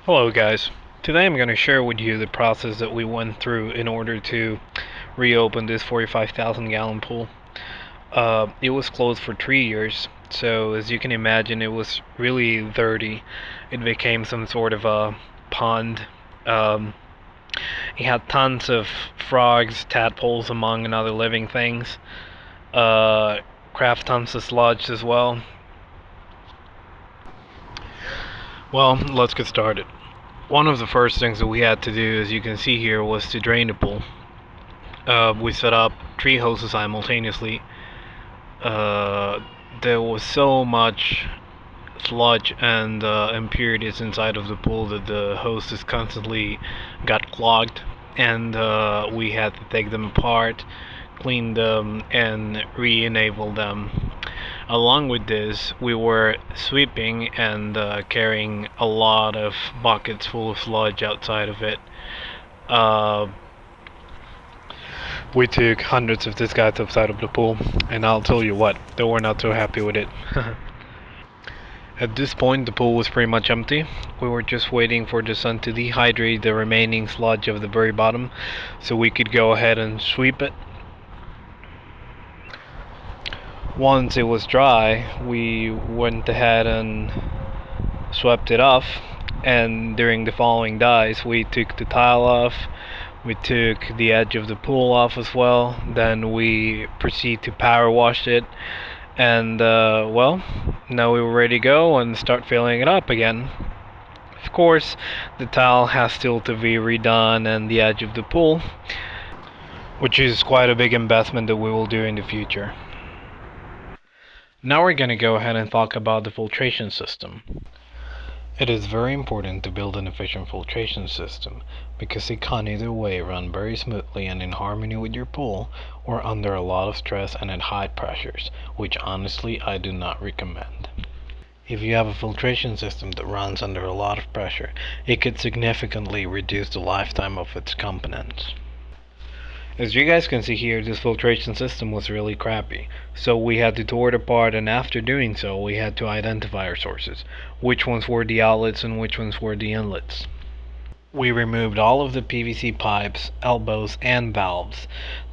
Hello guys. Today I'm going to share with you the process that we went through in order to reopen this 45,000 gallon pool. It was closed for 3 years, so as you can imagine it was really dirty. It became some sort of a pond. Um, it had tons of frogs, tadpoles among other living things. Craft tons of sludge as well. Well, let's get started. One of the first things that we had to do, as you can see here, was to drain the pool. We set up 3 hoses simultaneously. Uh, there was so much sludge and impurities inside of the pool that the hoses constantly got clogged, and we had to take them apart, clean them, and re-enable them. Along with this, we were sweeping and carrying a lot of buckets full of sludge outside of it. Uh, we took hundreds of these guys outside of the pool, and I'll tell you what, they were not so happy with it. At this point, the pool was pretty much empty. We were just waiting for the sun to dehydrate the remaining sludge of the very bottom so we could go ahead and sweep it. Once it was dry, we went ahead and swept it off, and during the following days we took the tile off, we took the edge of the pool off as well, then we proceed to power wash it, and well, now we were ready to go and start filling it up again. Of course, the tile has still to be redone and the edge of the pool, which is quite a big investment that we will do in the future. Now we're going to go ahead and talk about the filtration system. It is very important to build an efficient filtration system because it can either way run very smoothly and in harmony with your pool or under a lot of stress and at high pressures, which honestly I do not recommend. If you have a filtration system that runs under a lot of pressure, it could significantly reduce the lifetime of its components. As you guys can see here, this filtration system was really crappy, so we had to tore it apart, and after doing so we had to identify our sources, which ones were the outlets and which ones were the inlets. We removed all of the PVC pipes, elbows, and valves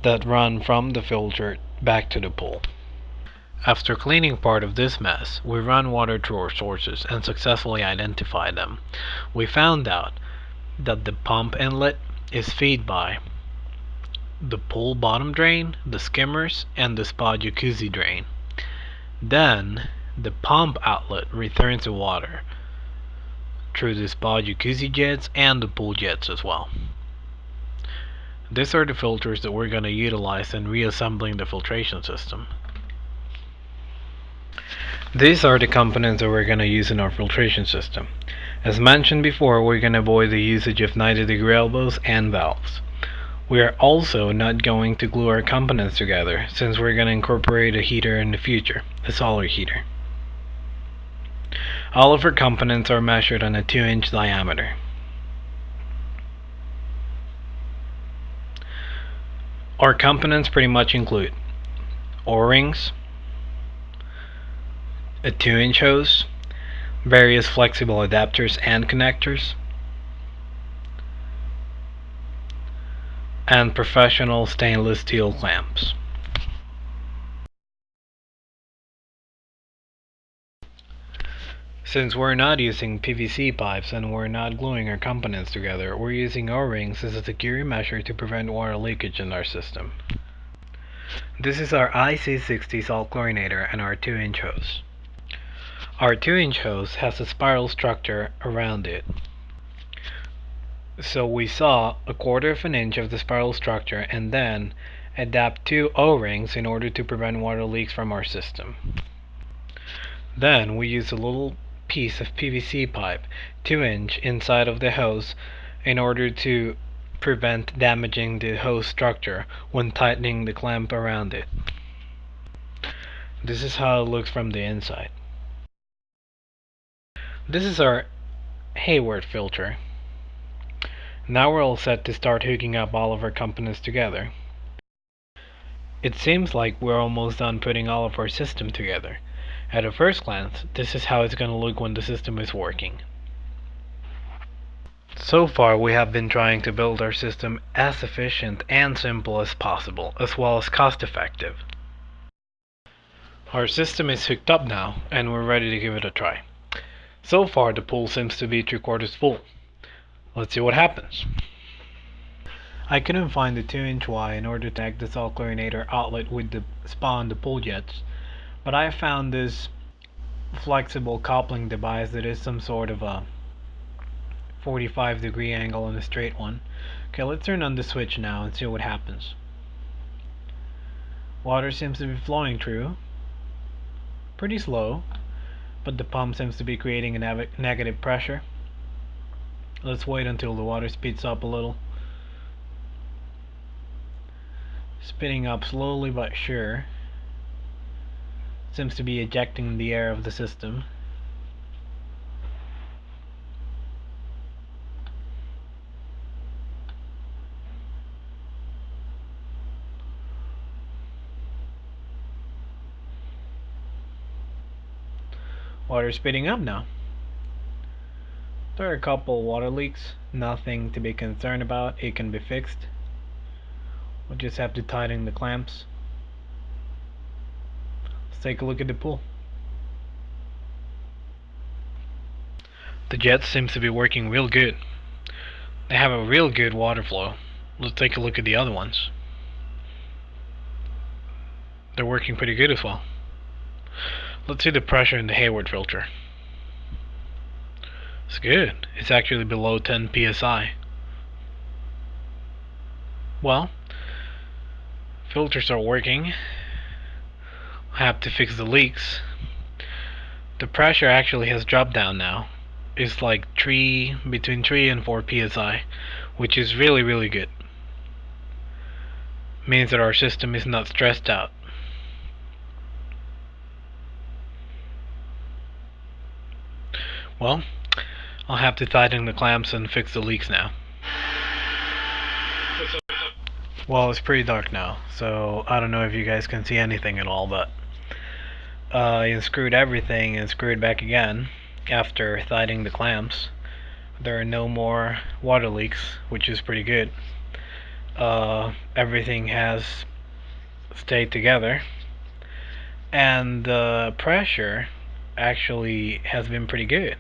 that run from the filter back to the pool. After cleaning part of this mess, we ran water through our sources and successfully identified them. We found out that the pump inlet is fed by the pool bottom drain, the skimmers, and the spa jacuzzi drain. Then, the pump outlet returns the water through the spa jacuzzi jets and the pool jets as well. These are the filters that we're going to utilize in reassembling the filtration system. These are the components that we're going to use in our filtration system. As mentioned before, we're going to avoid the usage of 90-degree elbows and valves. We are also not going to glue our components together, since we're going to incorporate a heater in the future, a solar heater. All of our components are measured on a 2-inch diameter. Our components pretty much include O-rings, a 2-inch hose, various flexible adapters and connectors, and professional stainless steel clamps. Since we're not using PVC pipes and we're not gluing our components together, we're using O-rings as a security measure to prevent water leakage in our system. This is our IC60 salt chlorinator and our 2-inch hose. Our 2-inch hose has a spiral structure around it. So we saw 1/4 of an inch of the spiral structure and then adapt 2 O-rings in order to prevent water leaks from our system. Then we use a little piece of PVC pipe, 2-inch, inside of the hose in order to prevent damaging the hose structure when tightening the clamp around it. This is how it looks from the inside. This is our Hayward filter. Now we're all set to start hooking up all of our components together. It seems like we're almost done putting all of our system together. At a first glance, this is how it's going to look when the system is working. So far, we have been trying to build our system as efficient and simple as possible, as well as cost effective. Our system is hooked up now, and we're ready to give it a try. So far, the pool seems to be 3/4 full. Let's see what happens. I couldn't find the 2-inch Y in order to connect the salt chlorinator outlet with the spa on the pool jets, but I found this flexible coupling device that is some sort of a 45-degree angle on a straight one. Okay, let's turn on the switch now and see what happens. Water seems to be flowing through. Pretty slow, but the pump seems to be creating a negative pressure. Let's wait until the water speeds up a little. Speeding up slowly but sure. Seems to be ejecting the air of the system. Water speeding up now. There are a couple water leaks, nothing to be concerned about, it can be fixed. We'll just have to tighten the clamps. Let's take a look at the pool. The jet seems to be working real good. They have a real good water flow. Let's take a look at the other ones. They're working pretty good as well. Let's see the pressure in the Hayward filter. It's good. It's actually below 10 psi. Well, filters are working. I have to fix the leaks. The pressure actually has dropped down now. It's like between 3 and 4 psi, which is really good. Means that our system is not stressed out. Well, I'll have to tighten the clamps and fix the leaks now. Well, it's pretty dark now, so I don't know if you guys can see anything at all, but I unscrewed everything and screwed back again after tightening the clamps. There are no more water leaks, which is pretty good. Everything has stayed together, and the pressure actually has been pretty good.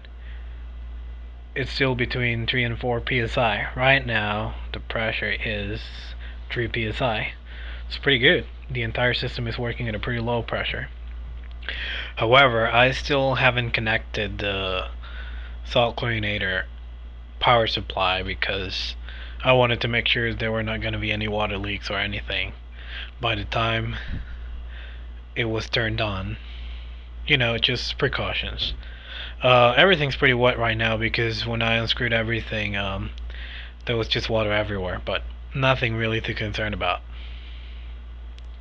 It's still between 3 and 4 psi. Right now, the pressure is 3 psi. It's pretty good. The entire system is working at a pretty low pressure. However, I still haven't connected the salt chlorinator power supply because I wanted to make sure there were not going to be any water leaks or anything by the time it was turned on. You know, just precautions. Everything's pretty wet right now because when I unscrewed everything, there was just water everywhere, but nothing really to concern about.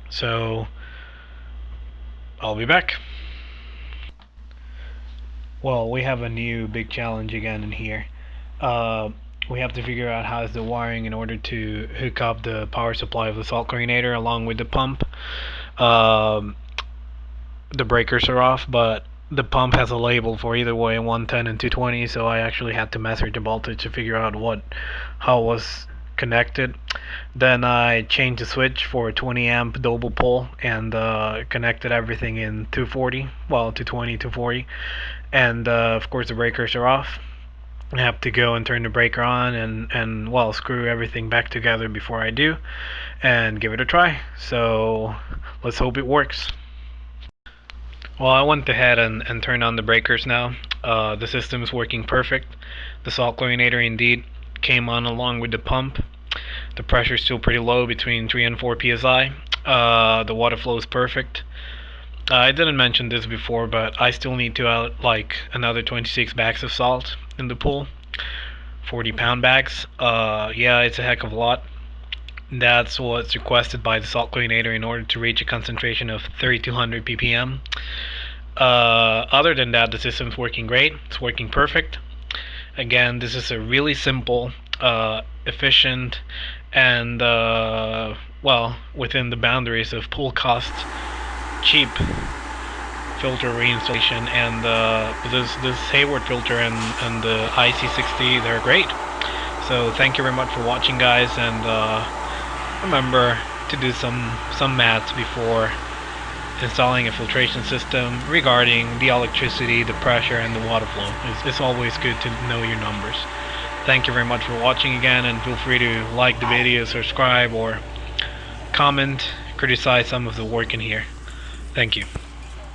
So, I'll be back. Well, we have a new big challenge again in here. We have to figure out how is the wiring in order to hook up the power supply of the salt chlorinator along with the pump. The breakers are off, but the pump has a label for either way, 110 and 220, so I actually had to measure the voltage to figure out how it was connected. Then I changed the switch for a 20 amp double pole and connected everything in 240, well 220, 240, and of course the breakers are off. I have to go and turn the breaker on and well, screw everything back together before I do and give it a try. So let's hope it works. Well, I went ahead and turned on the breakers now. The system is working perfect. The salt chlorinator indeed came on along with the pump. The pressure is still pretty low, between 3 and 4 psi. The water flow is perfect. I didn't mention this before, but I still need to add like another 26 bags of salt in the pool. 40-pound bags. Yeah, it's a heck of a lot. That's what's requested by the salt chlorinator in order to reach a concentration of 3200 ppm. Other than that, the system's working great. It's working perfect. Again, this is a really simple, efficient, and well, within the boundaries of pool cost, cheap filter reinstallation. And this Hayward filter and the IC60, they're great. So thank you very much for watching, guys, and remember to do some maths before installing a filtration system regarding the electricity, the pressure, and the water flow. It's always good to know your numbers. Thank you very much for watching again, and feel free to like the video, subscribe, or comment, criticize some of the work in here. Thank you.